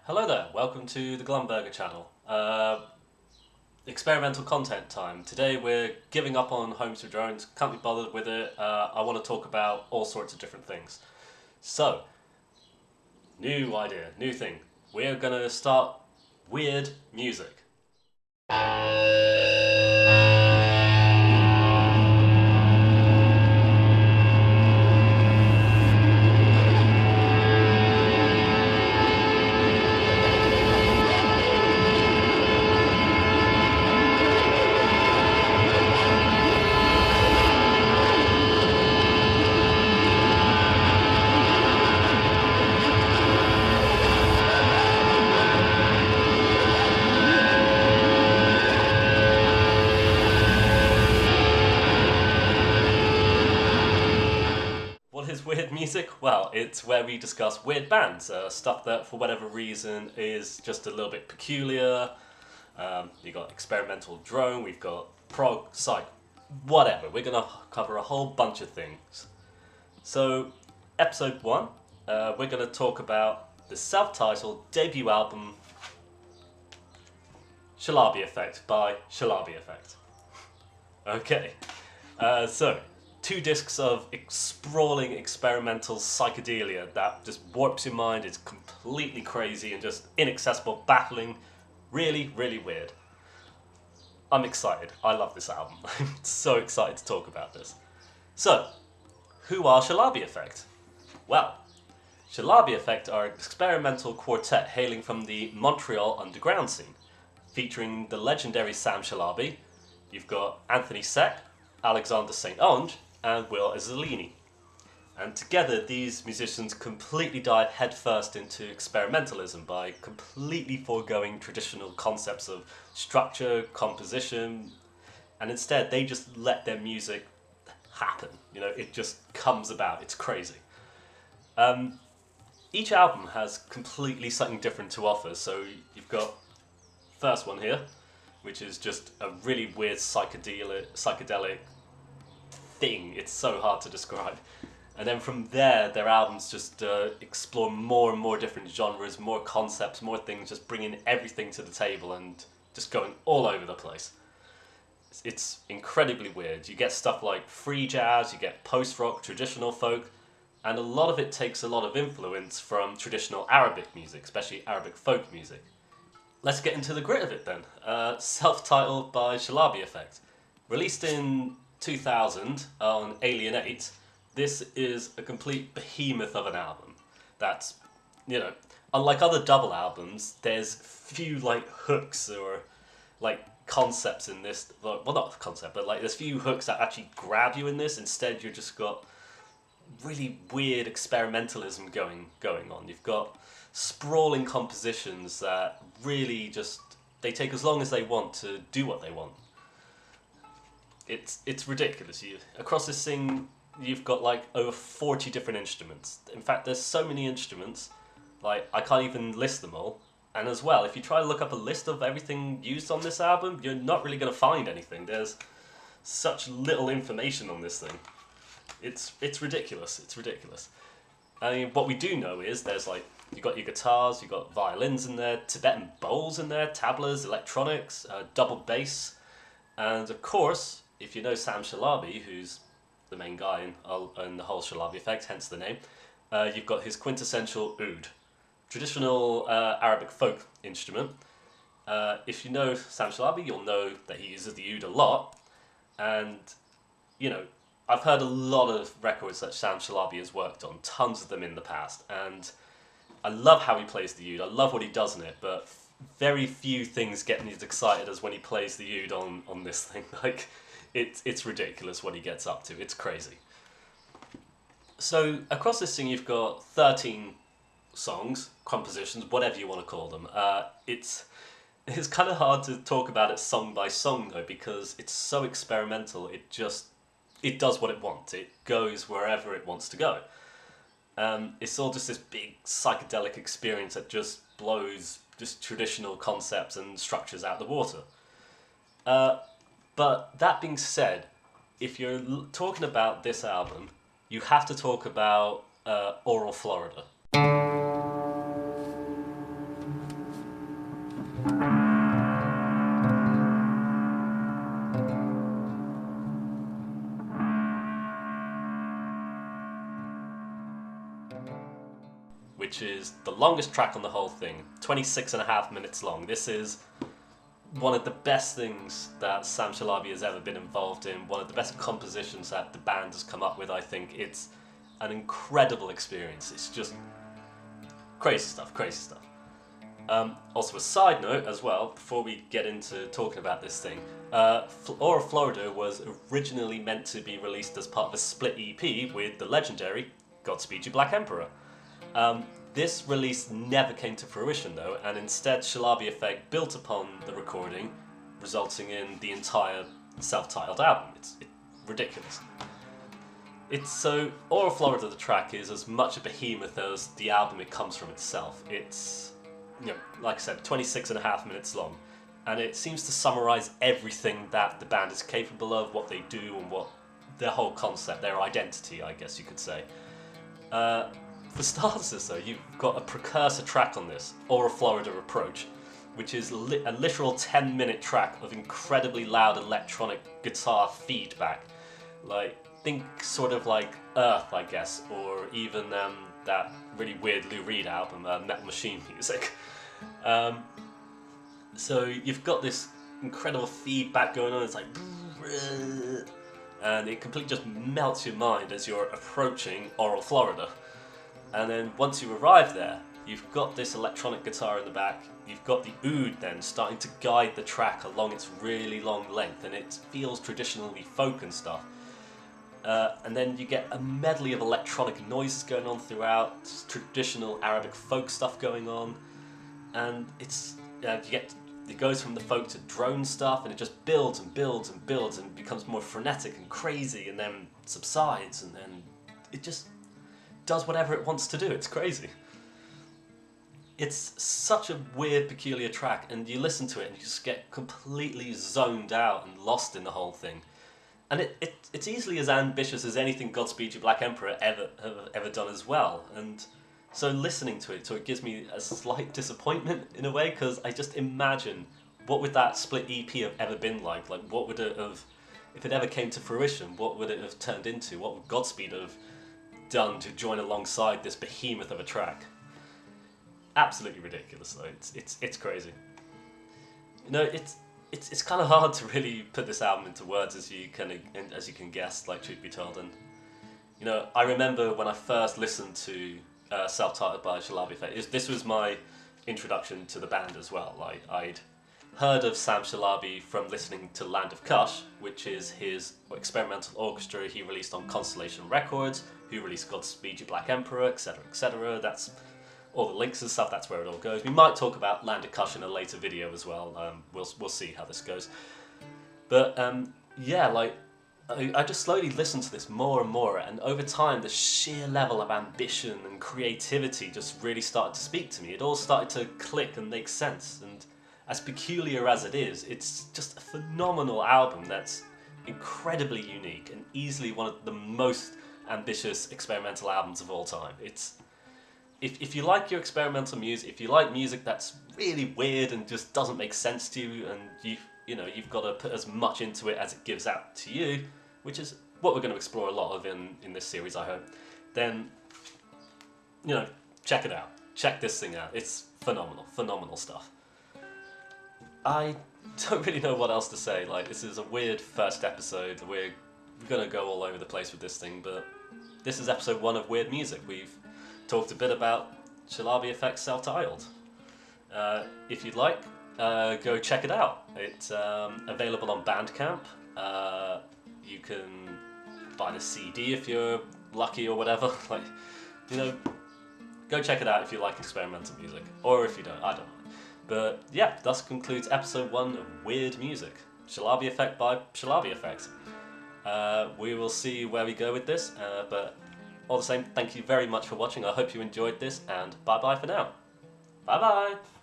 Hello there, welcome to the Glumburger channel. Experimental content time. Today we're giving up on Homes with Drones, can't be bothered with it. I want to talk about all sorts of different things. So, new idea, new thing. We're going to start weird music. What is weird music? Well, it's where we discuss weird bands, stuff that for whatever reason is just a little bit peculiar. You got experimental drone, we've got prog, psych, whatever. We're gonna cover a whole bunch of things. So, episode 1, we're gonna talk about the self-titled debut album Shalabi Effect by Shalabi Effect. Okay, so 2 discs of sprawling experimental psychedelia that just warps your mind, it's completely crazy and just inaccessible, baffling, really, really weird. I'm excited, I love this album, I'm so excited to talk about this. So, who are Shalabi Effect? Well, Shalabi Effect are an experimental quartet hailing from the Montreal underground scene, featuring the legendary Sam Shalabi. You've got Anthony Seck, Alexandre St-Onge, and Eizilini. And together these musicians completely dive headfirst into experimentalism by completely foregoing traditional concepts of structure, composition, and instead they just let their music happen. You know, it just comes about, it's crazy. Each album has completely something different to offer, so you've got first one here, which is just a really weird psychedelic thing. It's so hard to describe. And then from there, their albums just explore more and more different genres, more concepts, more things, just bringing everything to the table and just going all over the place. It's incredibly weird. You get stuff like free jazz, you get post-rock, traditional folk, and a lot of it takes a lot of influence from traditional Arabic music, especially Arabic folk music. Let's get into the grit of it then. Self-titled by Shalabi Effect. Released in 2000 on Alienate, this is a complete behemoth of an album. That's, you know, unlike other double albums, there's few like hooks or like concepts in this. Well, not concept, but like there's few hooks that actually grab you in this. Instead, you just got really weird experimentalism going on. You've got sprawling compositions that really just, they take as long as they want to do what they want. It's ridiculous. Across this thing, you've got like over 40 different instruments. In fact, there's so many instruments, like I can't even list them all. And as well, if you try to look up a list of everything used on this album, you're not really going to find anything. There's such little information on this thing. It's ridiculous. It's ridiculous. I mean, what we do know is there's like, you got your guitars, you got violins in there, Tibetan bowls in there, tablas, electronics, double bass, and of course, if you know Sam Shalabi, who's the main guy in the whole Shalabi Effect, hence the name, you've got his quintessential oud, traditional Arabic folk instrument. If you know Sam Shalabi, you'll know that he uses the oud a lot, and you know, I've heard a lot of records that Sam Shalabi has worked on, tons of them in the past, and I love how he plays the oud, I love what he does in it, but very few things get me as excited as when he plays the oud on this thing. Like, it's ridiculous what he gets up to, it's crazy. So, across this thing you've got 13 songs, compositions, whatever you want to call them. It's kind of hard to talk about it song by song though, because it's so experimental, it does what it wants, it goes wherever it wants to go. It's all just this big psychedelic experience that just blows just traditional concepts and structures out the water. But that being said, if you're talking about this album, you have to talk about Oral Florida. which is the longest track on the whole thing, 26.5 minutes long. This is one of the best things that Sam Shalabi has ever been involved in, one of the best compositions that the band has come up with, I think. It's an incredible experience. It's just crazy stuff, crazy stuff. Also a side note as well, before we get into talking about this thing, Aura Florida was originally meant to be released as part of a split EP with the legendary Godspeed You, Black Emperor. This release never came to fruition though, and instead Shalabi Effect built upon the recording, resulting in the entire self-titled album. It's ridiculous. So Aura Florida, the track, is as much a behemoth as the album it comes from itself. It's, like I said, 26.5 minutes long, and it seems to summarize everything that the band is capable of, what they do, and what their whole concept, their identity, I guess you could say. For starters though, you've got a precursor track on this, Aura Florida Approach, which is a literal 10-minute track of incredibly loud electronic guitar feedback. Think sort of like Earth, I guess, or even that really weird Lou Reed album, Metal Machine Music. So you've got this incredible feedback going on, it's like, and it completely just melts your mind as you're approaching Aura Florida. And then once you arrive there, you've got this electronic guitar in the back, you've got the oud then starting to guide the track along its really long length, and it feels traditionally folk and stuff. And then you get a medley of electronic noises going on throughout, traditional Arabic folk stuff going on, and it goes from the folk to drone stuff, and it just builds and builds and builds and becomes more frenetic and crazy, and then subsides, and then it just does whatever it wants to do. It's crazy. It's such a weird, peculiar track, and you listen to it and you just get completely zoned out and lost in the whole thing. And it's easily as ambitious as anything Godspeed You, Black Emperor ever done as well. And so listening to it gives me a slight disappointment in a way, because I just imagine what would that split EP have ever been like? Like, what would it have, if it ever came to fruition, what would it have turned into? What would Godspeed have done to join alongside this behemoth of a track? Absolutely ridiculous though. It's crazy. It's kind of hard to really put this album into words, as you can guess, like, truth be told. And I remember when I first listened to Self-Titled by Shalabi Effect, this was my introduction to the band as well. Like, I'd heard of Sam Shalabi from listening to Land of Kush, which is his experimental orchestra he released on Constellation Records, who released Godspeed You, Black Emperor, etc., etc. That's all the links and stuff, that's where it all goes. We might talk about Land of Kush in a later video as well. We'll see how this goes. But I just slowly listened to this more and more, and over time the sheer level of ambition and creativity just really started to speak to me. It all started to click and make sense, and as peculiar as it is, it's just a phenomenal album that's incredibly unique and easily one of the most ambitious experimental albums of all time. If you like your experimental music, if you like music that's really weird and just doesn't make sense to you, and you've got to put as much into it as it gives out to you, which is what we're going to explore a lot of in this series, I hope, then check it out. Check this thing out. It's phenomenal stuff. I don't really know what else to say. Like, this is a weird first episode. We're going to go all over the place with this thing, but this is episode 1 of Weird Music. We've talked a bit about Shalabi Effect Self-Titled. If you'd like, go check it out. It's available on Bandcamp. You can buy the CD if you're lucky or whatever. Go check it out if you like experimental music, or if you don't, I don't know. But yeah, thus concludes episode 1 of Weird Music, Shalabi Effect by Shalabi Effect. We will see where we go with this, but all the same, thank you very much for watching. I hope you enjoyed this, and bye bye for now. Bye bye!